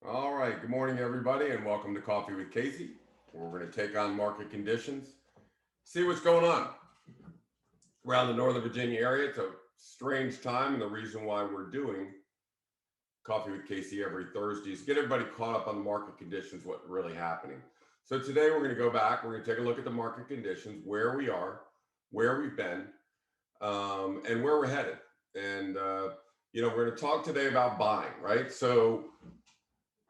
All right. Good morning, everybody, and welcome to Coffee with Casey, where we're going to take on market conditions, see what's going on around the Northern Virginia area. It's a strange time, and the reason why we're doing Coffee with Casey every Thursday is get everybody caught up on the market conditions, what's really happening. So today we're going to go back. We're going to take a look at the market conditions, where we are, where we've been, and where we're headed. And we're going to talk today about buying, right? So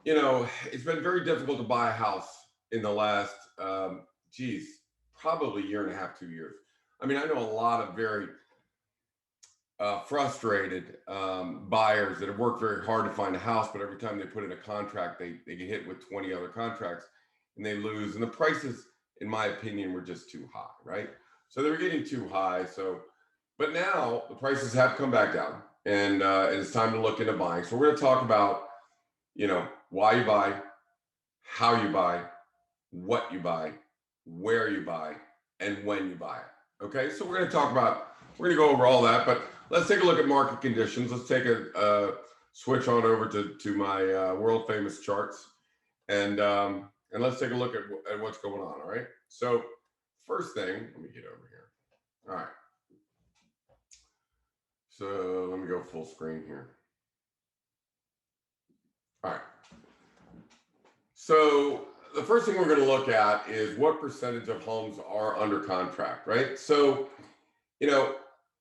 it's been very difficult to buy a house in the last, geez, probably year and a half, 2 years. I mean, I know a lot of very frustrated buyers that have worked very hard to find a house, but every time they put in a contract, they get hit with 20 other contracts and they lose. And the prices, in my opinion, were just too high, right? So they were getting too high. But now the prices have come back down, and it's time to look into buying. So we're going to talk about why you buy, how you buy, what you buy, where you buy, and when you buy it. Okay, so we're going to go over all that, but let's take a look at market conditions. Let's take a switch on over to my world famous charts, and let's take a look at what's going on. All right. So first thing, let me get over here. All right. So let me go full screen here. All right. So the first thing we're going to look at is what percentage of homes are under contract, right? So,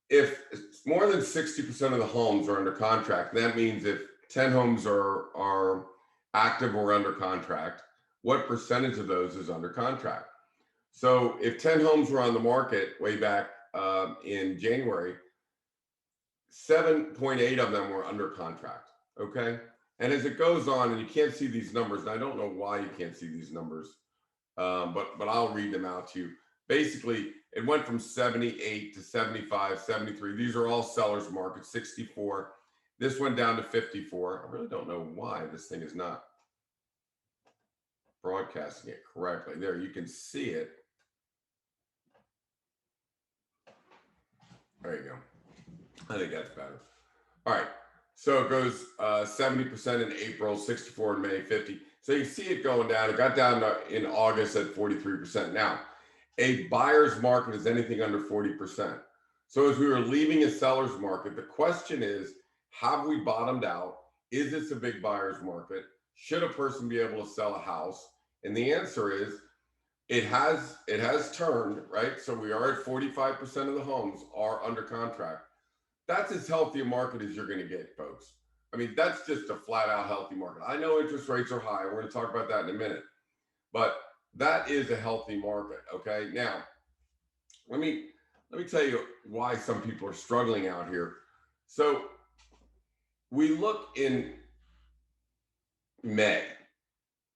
if more than 60% of the homes are under contract, that means if 10 homes are active or under contract, what percentage of those is under contract? So if 10 homes were on the market way back in January, 7.8 of them were under contract. Okay. And as it goes on, and you can't see these numbers, and I don't know why you can't see these numbers, but I'll read them out to you. Basically, it went from 78 to 75, 73. These are all sellers market, 64. This went down to 54. I really don't know why this thing is not broadcasting it correctly. There, you can see it. There you go. I think that's better. All right. So it goes 70% in April, 64 in May, 50. So you see it going down. It got down in August at 43%. Now, a buyer's market is anything under 40%. So as we were leaving a seller's market, the question is, have we bottomed out? Is this a big buyer's market? Should a person be able to sell a house? And the answer is it has turned, right? So we are at 45% of the homes are under contract. That's as healthy a market as you're going to get, folks. I mean, that's just a flat out healthy market. I know interest rates are high. We're going to talk about that in a minute, but that is a healthy market. Okay. Now, let me tell you why some people are struggling out here. So we look in May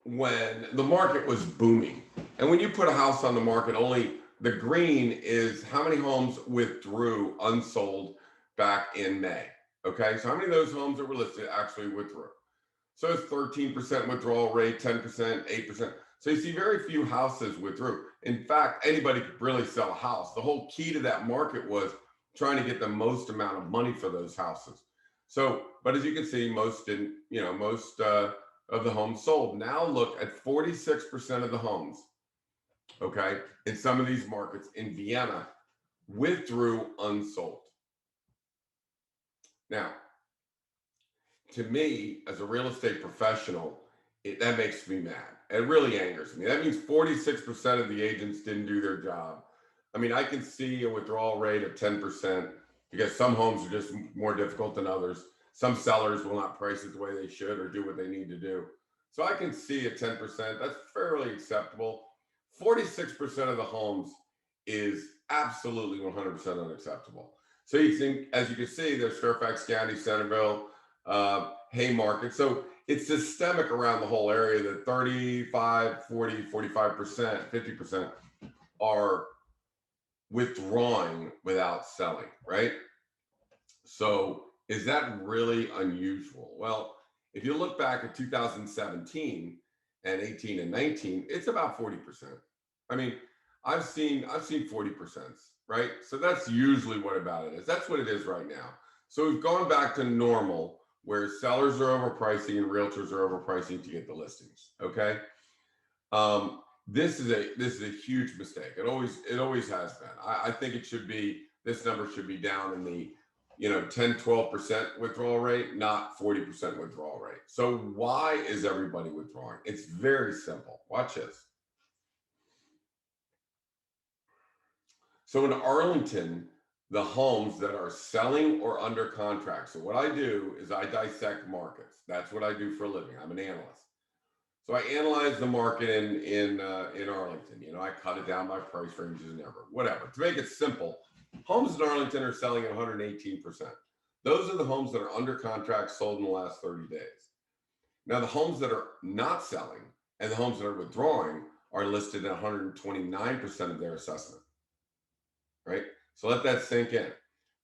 when the market was booming. And when you put a house on the market, only the green is how many homes withdrew unsold back in May. Okay, so how many of those homes that were listed actually withdrew? So it's 13% withdrawal rate, 10%, 8%. So you see very few houses withdrew. In fact, anybody could really sell a house. The whole key to that market was trying to get the most amount of money for those houses. So, but as you can see, most didn't, most of the homes sold. Now look at 46% of the homes, okay, in some of these markets in Vienna withdrew unsold. Now, to me, as a real estate professional, that makes me mad. It really angers me. That means 46% of the agents didn't do their job. I mean, I can see a withdrawal rate of 10% because some homes are just more difficult than others. Some sellers will not price it the way they should or do what they need to do. So I can see a 10%. That's fairly acceptable. 46% of the homes is absolutely 100% unacceptable. So you think, as you can see, there's Fairfax County, Centerville, Haymarket. So it's systemic around the whole area that 35, 40, 45%, 50% are withdrawing without selling, right? So is that really unusual? Well, if you look back at 2017 and 18 and 19, it's about 40%. I mean, I've seen 40%, right? So that's usually what about it is. That's what it is right now. So we've gone back to normal where sellers are overpricing and realtors are overpricing to get the listings. Okay. This is a huge mistake. It always has been. I think it should be, this number should be down in the 10-12% withdrawal rate, not 40% withdrawal rate. So why is everybody withdrawing? It's very simple. Watch this. So in Arlington, the homes that are selling or under contract. So what I do is I dissect markets. That's what I do for a living. I'm an analyst. So I analyze the market in Arlington. I cut it down by price ranges and whatever. To make it simple, homes in Arlington are selling at 118%. Those are the homes that are under contract, sold in the last 30 days. Now the homes that are not selling and the homes that are withdrawing are listed at 129% of their assessment. Right? So let that sink in.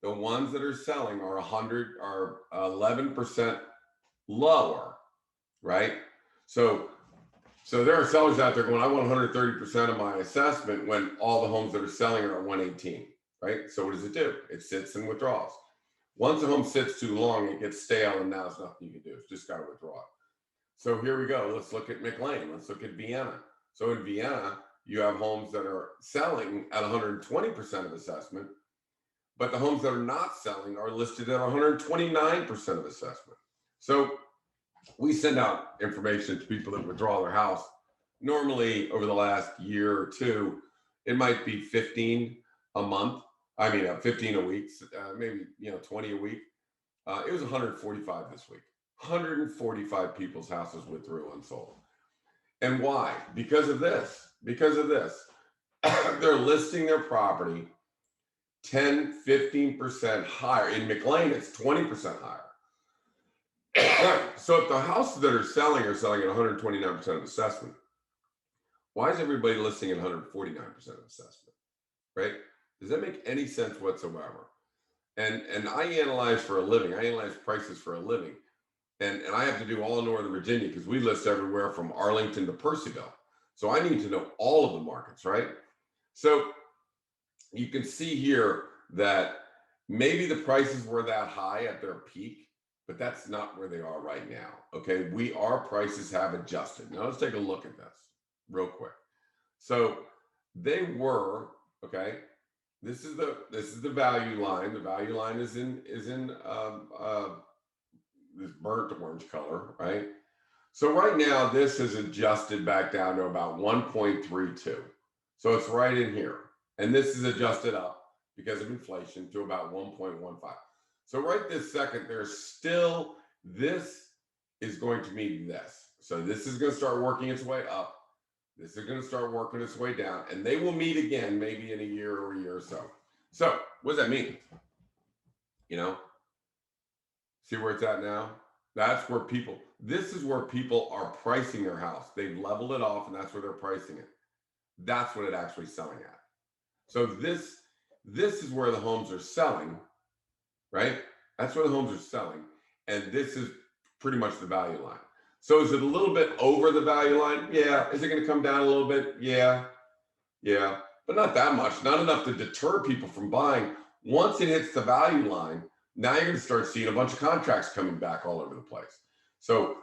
The ones that are selling are 11% lower, right? So there are sellers out there going, I want 130% of my assessment, when all the homes that are selling are at 118, right? So what does it do? It sits and withdraws. Once a home sits too long, it gets stale, and now there's nothing you can do. It's just got to withdraw it. So here we go. Let's look at McLean. Let's look at Vienna. So in Vienna, you have homes that are selling at 120% of assessment, but the homes that are not selling are listed at 129% of assessment. So we send out information to people that withdraw their house. Normally, over the last year or two, it might be 15 a month. 15 a week, maybe 20 a week. It was 145 this week. 145 people's houses withdrew unsold. And why? Because of this. They're listing their property 10-15% higher. In McLean, it's 20% higher. So if the houses that are selling at 129% of assessment, why is everybody listing at 149% of assessment? Right? Does that make any sense whatsoever? And I analyze for a living. I analyze prices for a living. And I have to do all of Northern Virginia because we list everywhere from Arlington to Percyville. So I need to know all of the markets, right? So you can see here that maybe the prices were that high at their peak, but that's not where they are right now. Okay, our prices have adjusted. Now let's take a look at this real quick. So they were, okay, this is the value line. The value line is in this burnt orange color, right? So right now this is adjusted back down to about 1.32. So it's right in here. And this is adjusted up because of inflation to about 1.15. So right this second, this is going to mean this. So this is going to start working its way up. This is going to start working its way down, and they will meet again maybe in a year or so. So what does that mean? See where it's at now? This is where people are pricing their house. They've leveled it off, and that's where they're pricing it. That's what it's actually selling at. So this is where the homes are selling, right? That's where the homes are selling. And this is pretty much the value line. So is it a little bit over the value line? Yeah. Is it going to come down a little bit? Yeah. But not that much. Not enough to deter people from buying. Once it hits the value line, now you're going to start seeing a bunch of contracts coming back all over the place. So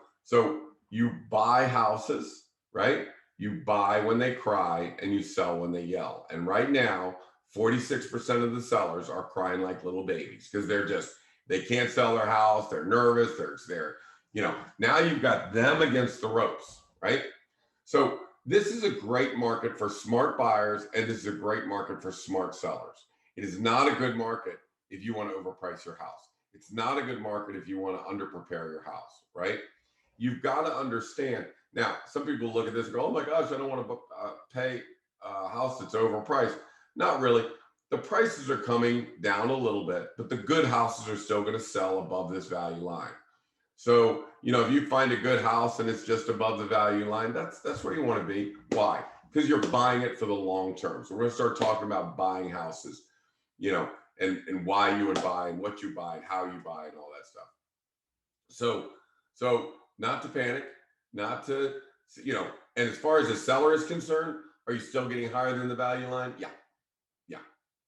you buy houses, right? You buy when they cry and you sell when they yell. And right now, 46% of the sellers are crying like little babies because they can't sell their house. They're nervous. They're now you've got them against the ropes, right? So this is a great market for smart buyers, and this is a great market for smart sellers. It is not a good market if you want to overprice your house. It's not a good market if you want to underprepare your house, right? You've got to understand. Now, some people look at this and go, oh my gosh, I don't want to pay a house that's overpriced. Not really. The prices are coming down a little bit, but the good houses are still going to sell above this value line. So, if you find a good house and it's just above the value line, that's where you want to be. Why? Because you're buying it for the long term. So we're going to start talking about buying houses, and why you would buy and what you buy and how you buy and all that stuff. So not to panic, not to, and as far as the seller is concerned, are you still getting higher than the value line? Yeah.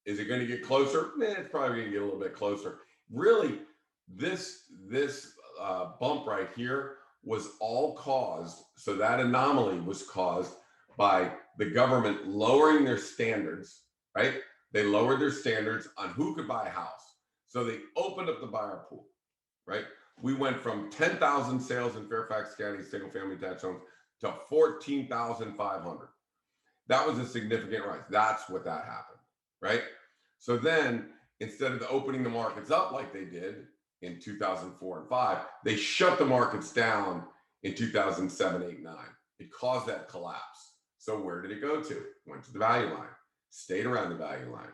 Is it going to get closer? It's probably going to get a little bit closer. Really, this bump right here was all caused, so that anomaly was caused by the government lowering their standards, right? They lowered their standards on who could buy a house. So they opened up the buyer pool, right? We went from 10,000 sales in Fairfax County, single family detached homes, to 14,500. That was a significant rise. That's what that happened, right? So then instead of opening the markets up like they did in 2004 and 5, they shut the markets down in 2007, 8, 9. It caused that collapse. So where did it go to? Went to the value line, stayed around the value line,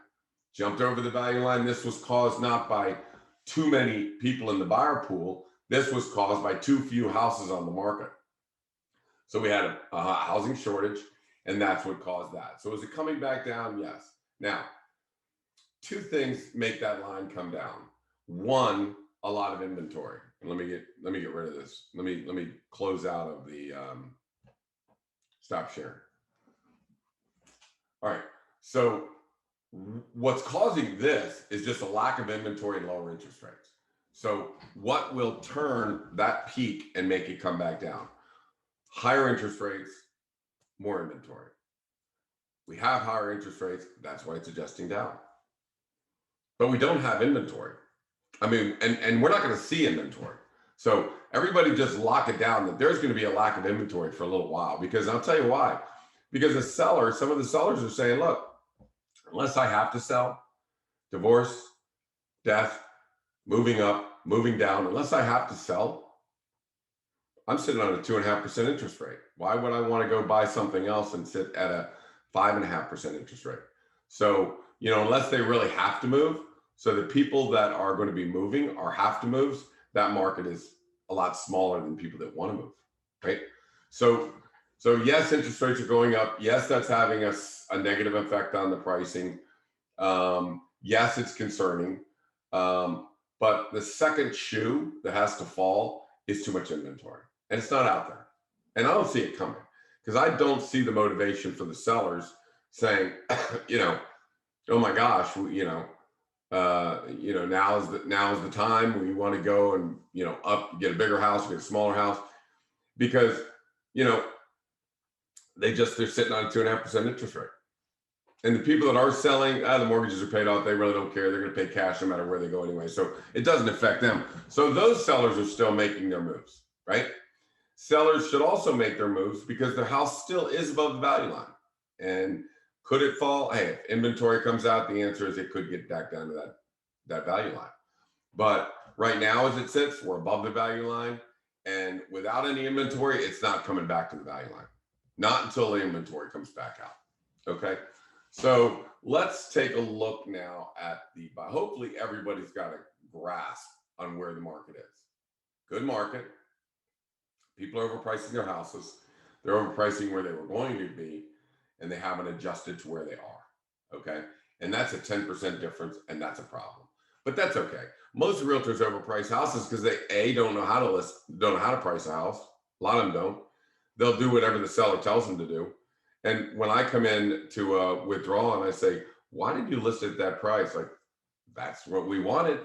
jumped over the value line. This was caused not by too many people in the buyer pool. This was caused by too few houses on the market. So we had a housing shortage, and that's what caused that. So is it coming back down? Yes. Now, two things make that line come down. One, a lot of inventory. And let me get rid of this. Let me close out of the stop sharing. All right. So what's causing this is just a lack of inventory and lower interest rates. So what will turn that peak and make it come back down? Higher interest rates, more inventory. We have higher interest rates. That's why it's adjusting down. But we don't have inventory. I mean, and we're not going to see inventory. So everybody just lock it down that there's going to be a lack of inventory for a little while, because I'll tell you why. Because some of the sellers are saying, look, unless I have to sell, divorce, death, moving up, moving down, unless I have to sell, I'm sitting on a 2.5% interest rate. Why would I want to go buy something else and sit at a 5.5% interest rate? So, unless they really have to move, so the people that are going to be moving or have to move, that market is a lot smaller than people that want to move, right? So yes, interest rates are going up. Yes, that's having a negative effect on the pricing. Yes, it's concerning. But the second shoe that has to fall is too much inventory. And it's not out there. And I don't see it coming, because I don't see the motivation for the sellers saying, oh my gosh, now is the time we want to go and, get a bigger house, get a smaller house, because, they're sitting on a 2.5% interest rate. And the people that are selling, the mortgages are paid off. They really don't care. They're going to pay cash no matter where they go anyway. So it doesn't affect them. So those sellers are still making their moves, right? Sellers should also make their moves because their house still is above the value line. And could it fall? Hey, if inventory comes out, the answer is it could get back down to that value line. But right now, as it sits, we're above the value line. And without any inventory, it's not coming back to the value line. Not until the inventory comes back out. Okay. So let's take a look now at hopefully everybody's got a grasp on where the market is. Good market. People are overpricing their houses. They're overpricing where they were going to be, and they haven't adjusted to where they are. Okay. And that's a 10% difference, and that's a problem. But that's okay. Most realtors overprice houses because they don't know how to price a house. A lot of them don't. They'll do whatever the seller tells them to do. And when I come in to withdraw and I say, why did you list it at that price? Like, that's what we wanted.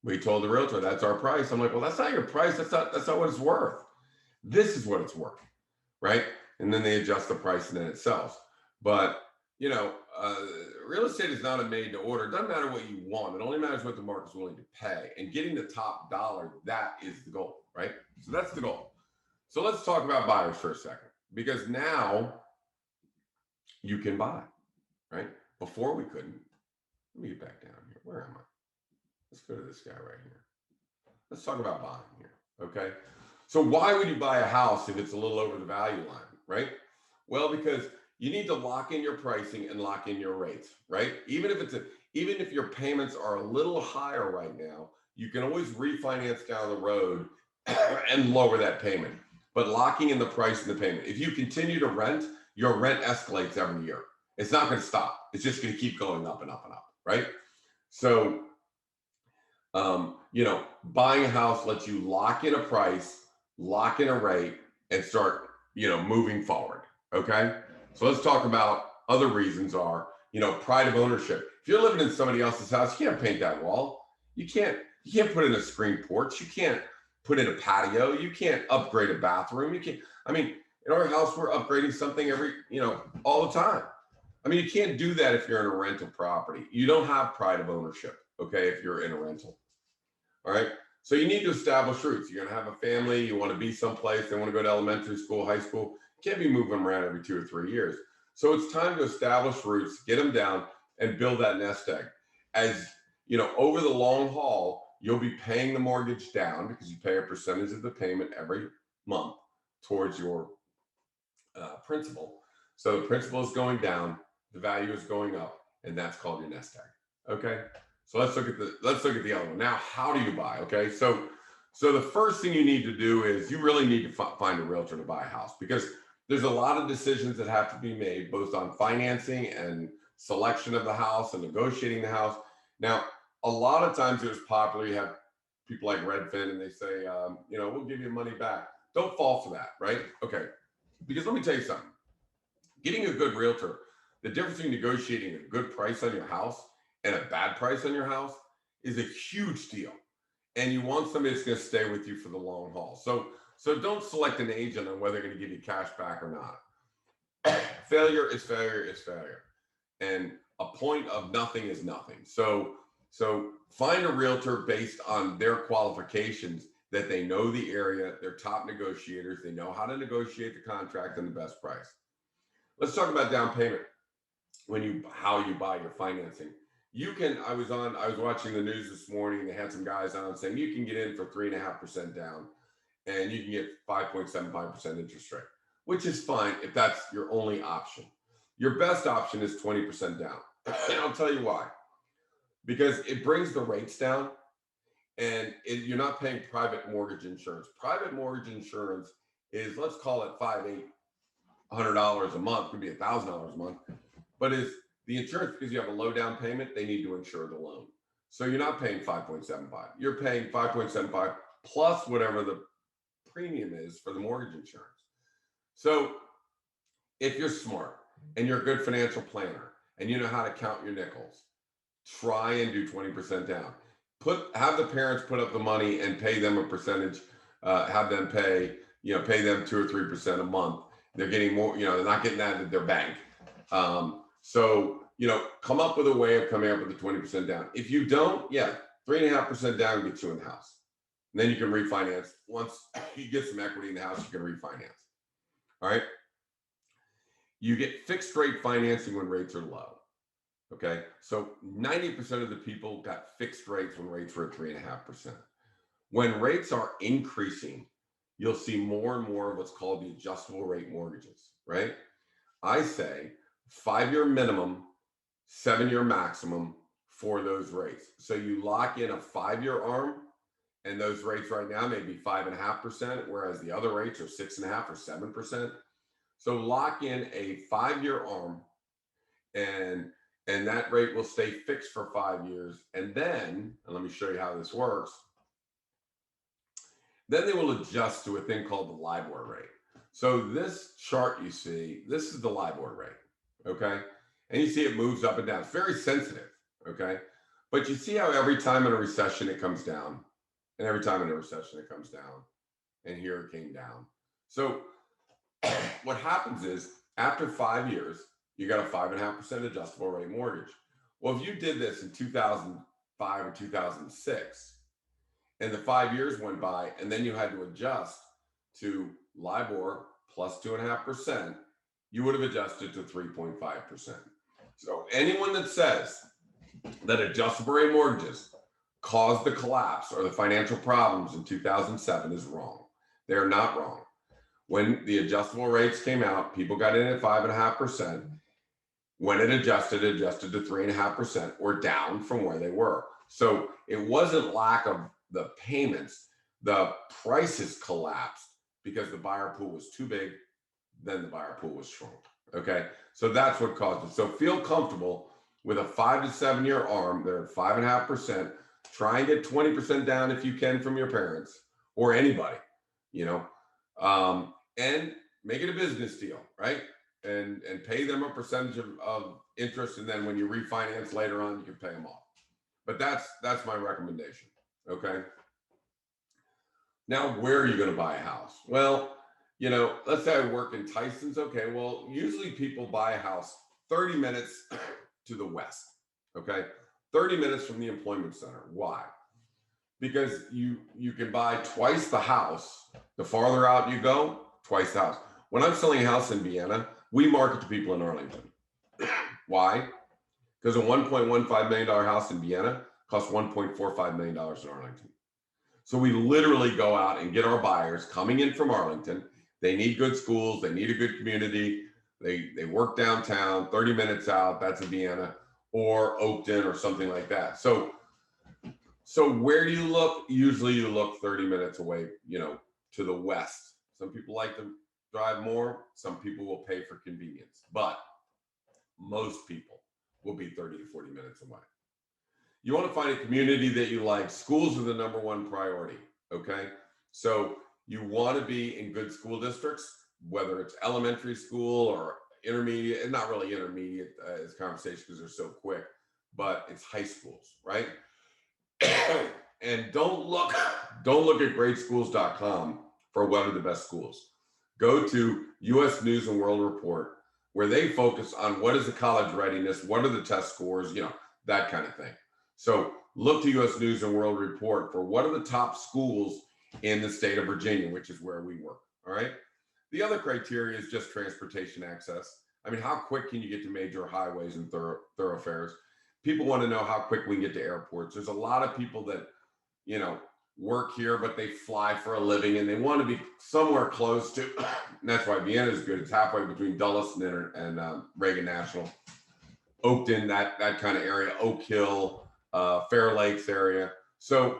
We told the realtor that's our price. I'm like, well, that's not your price. That's not what it's worth. This is what it's worth, right? And then they adjust the price and then it sells. But real estate is not a made to order. It doesn't matter what you want. It only matters what the market's willing to pay. And getting the top dollar, that is the goal, right? So that's the goal. So let's talk about buyers for a second, because now you can buy, right? Before we couldn't. Let me get back down here. Where am I? Let's go to this guy right here. Let's talk about buying here, okay? So why would you buy a house if it's a little over the value line, right? Well, because you need to lock in your pricing and lock in your rates, right? Even if your payments are a little higher right now, you can always refinance down the road and lower that payment. But locking in the price and the payment. If you continue to rent, your rent escalates every year. It's not going to stop. It's just going to keep going up and up and up, right? So, buying a house lets you lock in a price, lock in a rate, and start, moving forward, okay? So let's talk about other reasons are, pride of ownership. If you're living in somebody else's house, you can't paint that wall. You can't You can't put in a screen porch. You can't put in a patio. You can't upgrade a bathroom. You can't. I mean, in our house, we're upgrading something every, all the time. I mean, you can't do that if you're in a rental property. You don't have pride of ownership, okay, if you're in a rental. All right. So you need to establish roots. You're going to have a family. You want to be someplace. They want to go to elementary school, high school. You can't be moving around every 2 or 3 years. So it's time to establish roots, get them down, and build that nest egg. As over the long haul, you'll be paying the mortgage down because you pay a percentage of the payment every month towards your principal. So the principal is going down, the value is going up, and that's called your nest egg. Okay. So let's look at the other one. Now, how do you buy? Okay. So the first thing you need to do is you really need to find a realtor to buy a house, because there's a lot of decisions that have to be made both on financing and selection of the house and negotiating the house. Now, a lot of times it's popular. You have people like Redfin and they say, we'll give you money back. Don't fall for that, right? Okay. Because let me tell you something. Getting a good realtor, the difference between negotiating a good price on your house and a bad price on your house is a huge deal. And you want somebody that's going to stay with you for the long haul. So don't select an agent on whether they're going to give you cash back or not. Failure is failure is failure. And a point of nothing is nothing. So find a realtor based on their qualifications, that they know the area, they're top negotiators, they know how to negotiate the contract and the best price. Let's talk about down payment. How you buy your financing. I was watching the news this morning, and they had some guys on saying you can get in for 3.5% down and you can get 5.75% interest rate, which is fine if that's your only option. Your best option is 20% down. And I'll tell you why. Because it brings the rates down, and you're not paying private mortgage insurance. Private mortgage insurance is, let's call it $800 a month, could be $1,000 a month, but is the insurance, because you have a low down payment, they need to insure the loan. So you're not paying 5.75. You're paying 5.75 plus whatever the premium is for the mortgage insurance. So if you're smart and you're a good financial planner and you know how to count your nickels, try and do 20% down. Have the parents put up the money and pay them a percentage. Have them pay them 2 or 3% a month. They're getting more. They're not getting that at their bank. So come up with a way of coming up with the 20% down. If you don't, 3.5% down gets you in the house. And then you can refinance. Once you get some equity in the house, you can refinance. All right. You get fixed rate financing when rates are low. Okay. So 90% of the people got fixed rates when rates were at 3.5%. When rates are increasing, you'll see more and more of what's called the adjustable rate mortgages, right? I say 5-year minimum, 7-year maximum for those rates. So you lock in a 5-year arm, and those rates right now may be 5.5%, whereas the other rates are 6.5% or 7%. So lock in a 5-year arm, and that rate will stay fixed for 5 years. And then, and let me show you how this works. Then they will adjust to a thing called the LIBOR rate. So this chart you see, this is the LIBOR rate, okay? And you see it moves up and down. It's very sensitive, okay? But you see how every time in a recession it comes down, and every time in a recession it comes down, and here it came down. So what happens is after 5 years, you got a 5.5% adjustable rate mortgage. Well, if you did this in 2005 or 2006, and the 5 years went by, and then you had to adjust to LIBOR plus 2.5%, you would have adjusted to 3.5%. So anyone that says that adjustable rate mortgages caused the collapse or the financial problems in 2007 is wrong. They're not wrong. When the adjustable rates came out, people got in at 5.5%. When it adjusted to 3.5% or down from where they were. So it wasn't lack of the payments. The prices collapsed because the buyer pool was too big, then the buyer pool was shrunk. Okay. So that's what caused it. So feel comfortable with a 5 to 7 year arm. They're at 5.5%. Try and get 20% down if you can from your parents or anybody, and make it a business deal, right? And pay them a percentage of interest. And then when you refinance later on, you can pay them off. But that's my recommendation. Okay. Now, where are you going to buy a house? Well, let's say I work in Tyson's. Okay. Well, usually people buy a house 30 minutes to the west. Okay. 30 minutes from the employment center. Why? Because you can buy twice the house. The farther out you go, twice the house. When I'm selling a house in Vienna, we market to people in Arlington. Why? Because a $1.15 million house in Vienna costs $1.45 million in Arlington. So we literally go out and get our buyers coming in from Arlington. They need good schools. They need a good community. They work downtown, 30 minutes out. That's in Vienna or Oakton or something like that. So where do you look? Usually you look 30 minutes away, to the west. Some people like to drive more. Some people will pay for convenience, but most people will be 30 to 40 minutes away. You want to find a community that you like. Schools are the number one priority. Okay. So you want to be in good school districts, whether it's elementary school or intermediate, and not really intermediate as conversation because they're so quick, but it's high schools, right? And don't look at greatschools.com for what are the best schools. Go to US News and World Report, where they focus on what is the college readiness, what are the test scores, that kind of thing. So look to US News and World Report for what are the top schools in the state of Virginia, which is where we work. All right. The other criteria is just transportation access. I mean, how quick can you get to major highways and thoroughfares? People want to know how quick we can get to airports. There's a lot of people that, work here, but they fly for a living and they want to be somewhere close to, and that's why Vienna is good. It's halfway between Dulles and Reagan National, Oakton, that kind of area, Oak Hill, Fair Lakes area. So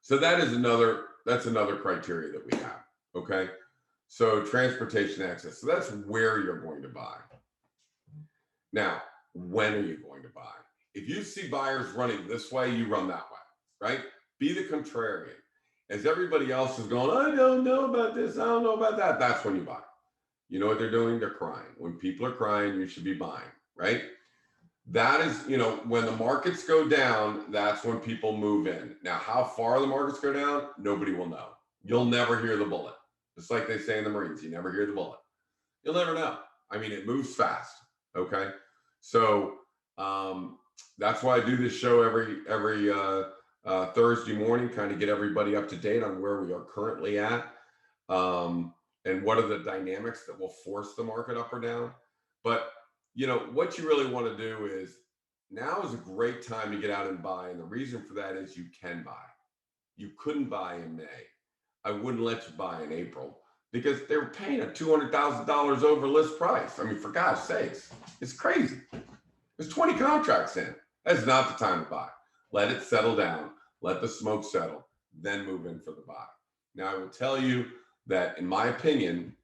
that's another criteria that we have. Okay. So transportation access. So that's where you're going to buy. Now, when are you going to buy? If you see buyers running this way, you run that way, right? Be the contrarian. As everybody else is going, I don't know about this, I don't know about that. That's when you buy. You know what they're doing? They're crying. When people are crying, you should be buying, right? That is, when the markets go down, that's when people move in. Now, how far the markets go down, nobody will know. You'll never hear the bullet. Just like they say in the Marines, you never hear the bullet. You'll never know. I mean, it moves fast. Okay. So that's why I do this show every Thursday morning, kind of get everybody up to date on where we are currently at, and what are the dynamics that will force the market up or down. But what you really want to do is, now is a great time to get out and buy, and the reason for that is you can buy. You couldn't buy in May. I wouldn't let you buy in April because they were paying a $200,000 over list price. I mean, for God's sakes, it's crazy. There's 20 contracts in. That's not the time to buy. Let it settle down. Let the smoke settle. Then move in for the buy. Now, I will tell you that, in my opinion,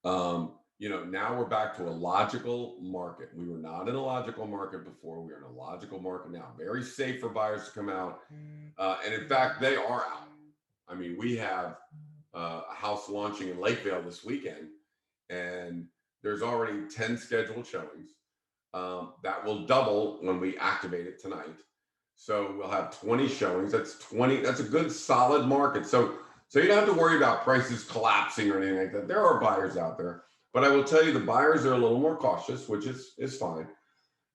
now we're back to a logical market. We were not in a logical market before. We are in a logical market now. Very safe for buyers to come out. And in fact, they are out. I mean, we have a house launching in Lakeville this weekend, and there's already 10 scheduled showings. That will double when we activate it tonight. So we'll have 20 showings. That's 20. That's a good solid market. So you don't have to worry about prices collapsing or anything like that. There are buyers out there, but I will tell you the buyers are a little more cautious, which is fine.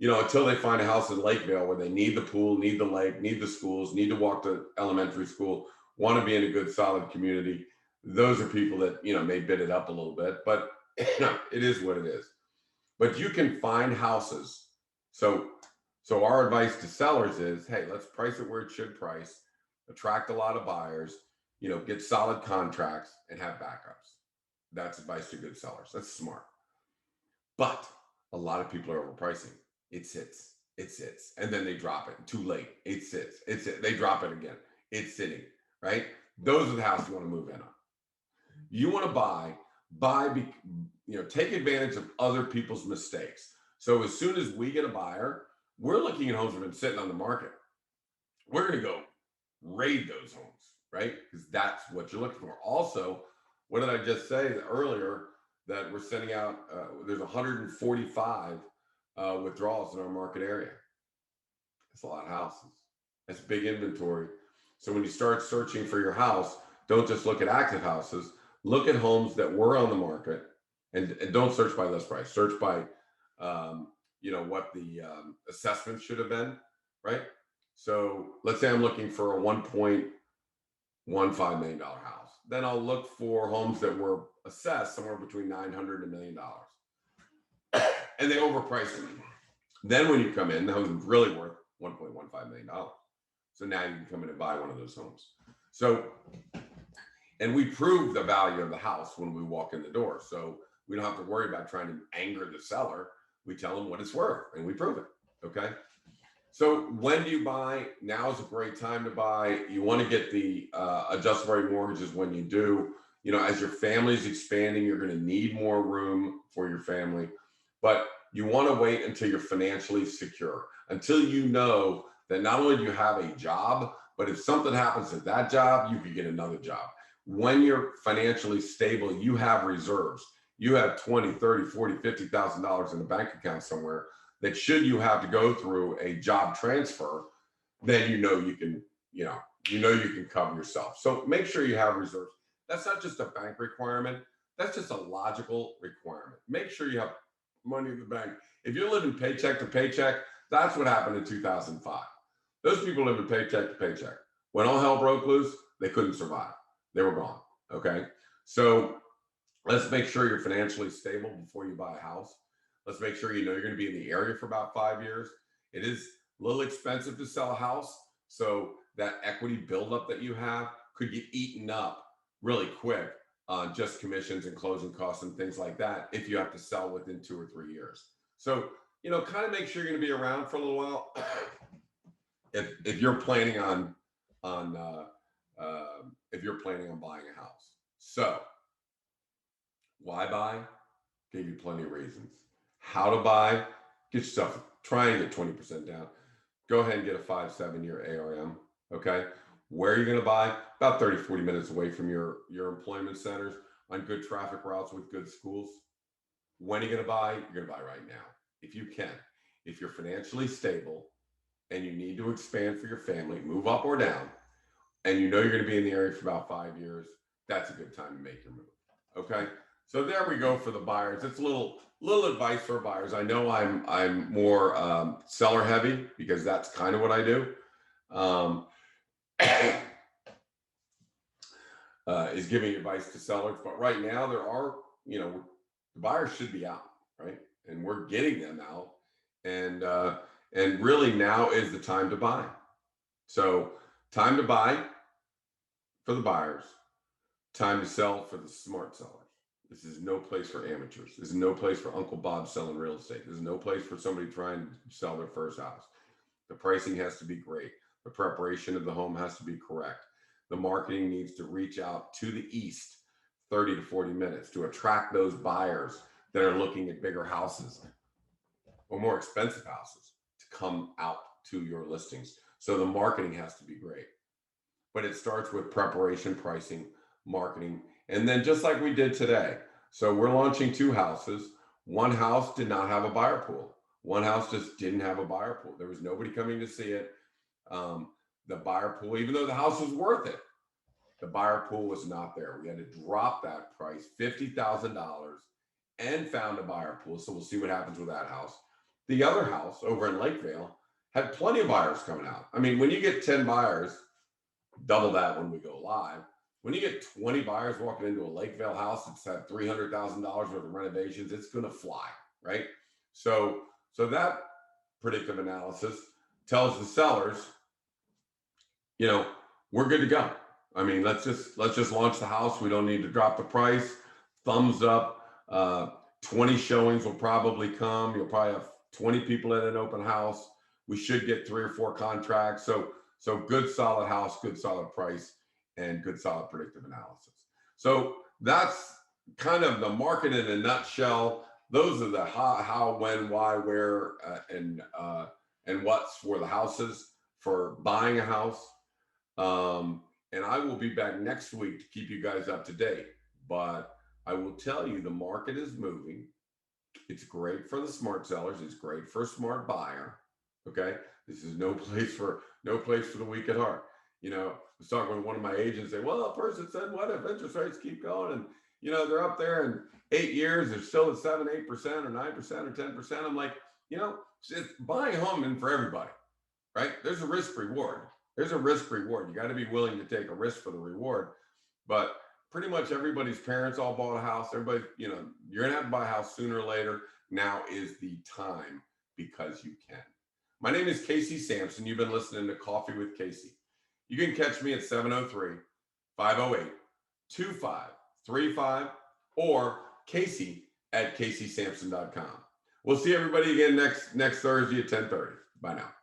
Until they find a house in Lakeville where they need the pool, need the lake, need the schools, need to walk to elementary school, want to be in a good solid community. Those are people that, may bid it up a little bit, but it is what it is. But you can find houses. So our advice to sellers is, hey, let's price it where it should price, attract a lot of buyers, get solid contracts and have backups. That's advice to good sellers. That's smart. But a lot of people are overpricing. It sits. And then they drop it. Too late. It sits. They drop it again. It's sitting, right? Those are the houses you want to move in on. You want to buy, take advantage of other people's mistakes. So as soon as we get a buyer, we're looking at homes that have been sitting on the market. We're going to go raid those homes, right? Because that's what you're looking for. Also, what did I just say earlier? That we're sending out, there's 145 withdrawals in our market area. That's a lot of houses. That's big inventory. So when you start searching for your house, don't just look at active houses. Look at homes that were on the market, and don't search by list price. Search by, what the assessment should have been, right? So let's say I'm looking for a $1.15 million house. Then I'll look for homes that were assessed somewhere between 900 and $1 million, and they overpriced them. Then when you come in, the home is really worth $1.15 million. So now you can come in and buy one of those homes. So, and we prove the value of the house when we walk in the door. So we don't have to worry about trying to anger the seller. We tell them what it's worth and we prove it. Okay. So when do you buy? Now is a great time to buy. You want to get the adjustable rate mortgages when you do. As your family's expanding, you're going to need more room for your family. But you want to wait until you're financially secure, until you know that not only do you have a job, but if something happens at that job, you could get another job. When you're financially stable, you have reserves. You have 20, 30, 40, $50,000 in a bank account somewhere that should you have to go through a job transfer, then you can cover yourself. So make sure you have reserves. That's not just a bank requirement. That's just a logical requirement. Make sure you have money in the bank. If you're living paycheck to paycheck, that's what happened in 2005. Those people living paycheck to paycheck. When all hell broke loose, they couldn't survive. They were gone. Okay. So let's make sure you're financially stable before you buy a house. Let's make sure you're going to be in the area for about 5 years. It is a little expensive to sell a house. So that equity buildup that you have could get eaten up really quick on just commissions and closing costs and things like that if you have to sell within 2 or 3 years. So, kind of make sure you're going to be around for a little while. If you're planning on if you're planning on buying a house. So why buy? Gave you plenty of reasons. How to buy? Get yourself, try and get 20% down. Go ahead and get a 5-7 year ARM. Okay. Where are you going to buy? About 30, 40 minutes away from your employment centers, on good traffic routes with good schools. When are you going to buy? You're going to buy right now. If you can. If you're financially stable and you need to expand for your family, move up or down, and you're going to be in the area for about 5 years, that's a good time to make your move. Okay. So there we go for the buyers. It's a little advice for buyers. I know I'm more seller heavy because that's kind of what I do. Is giving advice to sellers, but right now there are, the buyers should be out, right? And we're getting them out, and really now is the time to buy. So time to buy for the buyers, time to sell for the smart sellers. This is no place for amateurs. This is no place for Uncle Bob selling real estate. This is no place for somebody trying to sell their first house. The pricing has to be great. The preparation of the home has to be correct. The marketing needs to reach out to the east 30 to 40 minutes to attract those buyers that are looking at bigger houses or more expensive houses to come out to your listings. So the marketing has to be great. But it starts with preparation, pricing, marketing, and then just like we did today. So we're launching 2 houses. One house did not have a buyer pool. One house just didn't have a buyer pool. There was nobody coming to see it. The buyer pool, even though the house was worth it, the buyer pool was not there. We had to drop that price, $50,000, and found a buyer pool. So we'll see what happens with that house. The other house over in Lakeville had plenty of buyers coming out. I mean, when you get 10 buyers, double that when we go live. When you get 20 buyers walking into a Lakeville house that's had $300,000 worth of renovations, it's going to fly, right? So that predictive analysis tells the sellers, we're good to go. I mean, let's just launch the house. We don't need to drop the price. Thumbs up. 20 showings will probably come. You'll probably have 20 people at an open house. We should get 3 or 4 contracts. So good solid house, good solid price, and good solid predictive analysis. So that's kind of the market in a nutshell. Those are the how, when, why, where, and what's for the houses for buying a house. And I will be back next week to keep you guys up to date. But I will tell you, the market is moving. It's great for the smart sellers. It's great for a smart buyer. Okay. This is no place for the weak at heart. I was talking with one of my agents, say, well, a person said, what if interest rates keep going? And, they're up there in 8 years, they're still at 7, 8% or 9% or 10%. I'm like, it's buying a home in for everybody, right? There's a risk reward. There's a risk reward. You got to be willing to take a risk for the reward. But pretty much everybody's parents all bought a house. Everybody, you're going to have to buy a house sooner or later. Now is the time because you can. My name is Casey Samson. You've been listening to Coffee with Casey. You can catch me at 703-508-2535 or Casey at CaseySamson.com. We'll see everybody again next Thursday at 10:30. Bye now.